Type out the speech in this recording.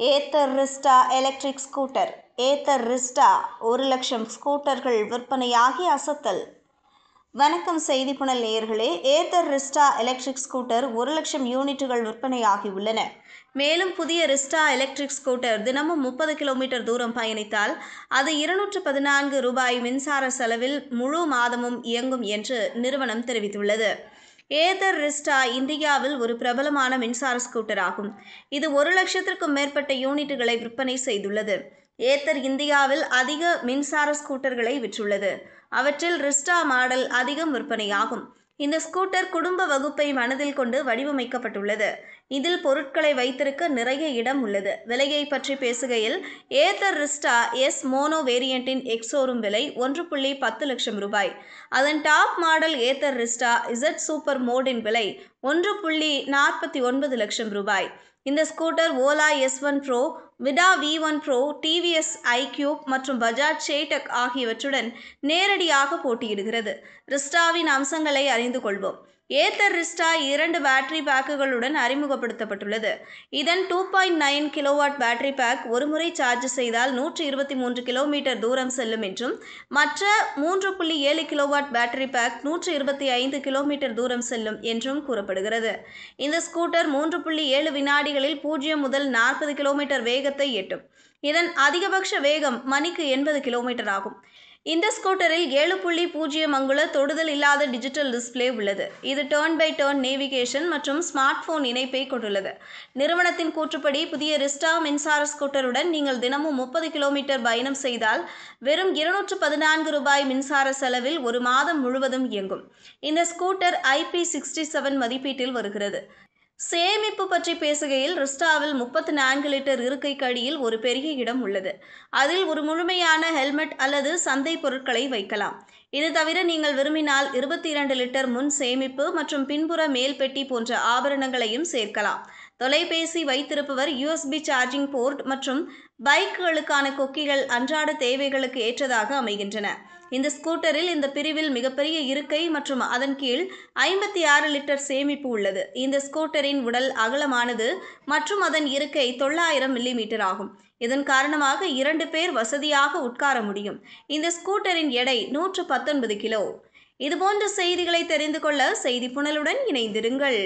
Ather Rizta electric scooter. Ather Rizta 1,00,000 ஸ்கூட்டர்கள் விற்பனையாகி அசத்தல். வணக்கம் செய்தி புனல் நேயர்களே. ஏத்தர் ரிஸ்டா எலக்ட்ரிக் ஸ்கூட்டர் 1,00,000 யூனிட்டுகள் விற்பனையாகி உள்ளன. மேலும் புதிய ரிஸ்டா எலக்ட்ரிக் ஸ்கூட்டர் தினமும் 30 கிலோமீட்டர் தூரம் பயணித்தால் அது ₹214 மின்சார செலவில் முழு மாதமும் இயங்கும் என்று நிறுவனம் தெரிவித்துள்ளது. ஏத்தர் ரிஸ்டா இந்தியாவில் ஒரு பிரபலமான மின்சார ஸ்கூட்டர் ஆகும். இது 1,00,000க்கும் மேற்பட்ட யூனிட்டுகளை விற்பனை செய்துள்ளது. ஏத்தர் இந்தியாவில் அதிக மின்சார ஸ்கூட்டர்களை விற்றுள்ளது. அவற்றில் ரிஸ்டா மாடல் அதிகம் விற்பனையாகும். இந்த ஸ்கூட்டர் குடும்ப வகுப்பை மனதில் கொண்டு வடிவமைக்கப்பட்டுள்ளது. இதில் பொருட்களை வைத்திருக்க நிறைய இடம் உள்ளது. விலையை பற்றி பேசுகையில், ஏத்தர் ரிஸ்டா எஸ் மோனோ வேரியண்டின் எக்ஸோரூம் விலை ₹1.10 லட்சம். அதன் top model Ather Rizta Z super மோடின் விலை ₹1.49 லட்சம். இந்த ஸ்கூட்டர் ஓலா S1 ப்ரோ, விடா V1 ப்ரோ, டிவிஎஸ் ஐக்யூப் மற்றும் பஜாஜ் சேடக் ஆகியவற்றுடன் நேரடியாக போட்டியிடுகிறது. ரிஸ்டாவின் அம்சங்களை அறிந்து கொள்வோம். ஏத்தர் ரிஸ்டா 2 பேட்டரி பேக்குகளுடன் அறிமுகப்படுத்தப்பட்டுள்ளது. இதன் 2.9 கிலோவாட் பேட்டரி பேக் ஒருமுறை சார்ஜ் செய்தால் 123 கிலோமீட்டர் தூரம் செல்லும் என்றும், மற்ற 3.7 கிலோவாட் பேட்டரி பேக் 125 கிலோமீட்டர் தூரம் செல்லும் என்றும் கூறப்படுகிறது. இந்த ஸ்கூட்டர் 3.7 வினாடிகளில் 0 முதல் 40 கிலோமீட்டர் வேகத்தை எட்டும். இதன் அதிகபட்ச வேகம் மணிக்கு 80 கிலோமீட்டர் ஆகும். இந்த ஸ்கூட்டரில் 7.0 அங்குல தொடுதல் இல்லாத டிஜிட்டல் டிஸ்பிளே உள்ளது. இது டர்ன் பை டர்ன் நேவிகேஷன் மற்றும் ஸ்மார்ட் போன் இணைப்பை கொண்டுள்ளது. நிறுவனத்தின் கூற்றுப்படி, புதிய ரிஸ்டா மின்சார ஸ்கூட்டருடன் நீங்கள் தினமும் 30 கிலோமீட்டர் பயணம் செய்தால் வெறும் ₹214 மின்சார செலவில் ஒரு மாதம் முழுவதும் இயங்கும். இந்த ஸ்கூட்டர் IP67 மதிப்பீட்டில் வருகிறது. சேமிப்பு பற்றி பேசுகையில், ரிஸ்டாவில் 34 லிட்டர் இருக்கைக்கு அடியில் ஒரு பெரிய இடம் உள்ளது. அதில் ஒரு முழுமையான ஹெல்மெட் அல்லது சந்தை பொருட்களை வைக்கலாம். இது தவிர நீங்கள் விரும்பினால் 22 லிட்டர் முன் சேமிப்பு மற்றும் பின்புற மேல் பெட்டி போன்ற ஆபரணங்களையும் சேர்க்கலாம். தொலைபேசி வைத்திருப்பவர் USB சார்ஜிங் போர்ட் மற்றும் பைக்குகளுக்கான கொக்கிகள் அன்றாட தேவைகளுக்கு ஏற்றதாக அமைகின்றன. இந்த ஸ்கூட்டரில் இந்த பிரிவில் மிகப்பெரிய இருக்கை மற்றும் அதன் கீழ் 56 லிட்டர் சேமிப்பு உள்ளது. இந்த ஸ்கூட்டரின் உடல் அகலமானது மற்றும் அதன் இருக்கை 900 மில்லிமீட்டர் ஆகும். இதன் காரணமாக 2 பேர் வசதியாக உட்கார முடியும். இந்த ஸ்கூட்டரின் எடை 119 கிலோ. இதுபோன்ற செய்திகளை தெரிந்து கொள்ள செய்தி புனலுடன் இணைந்திருங்கள்.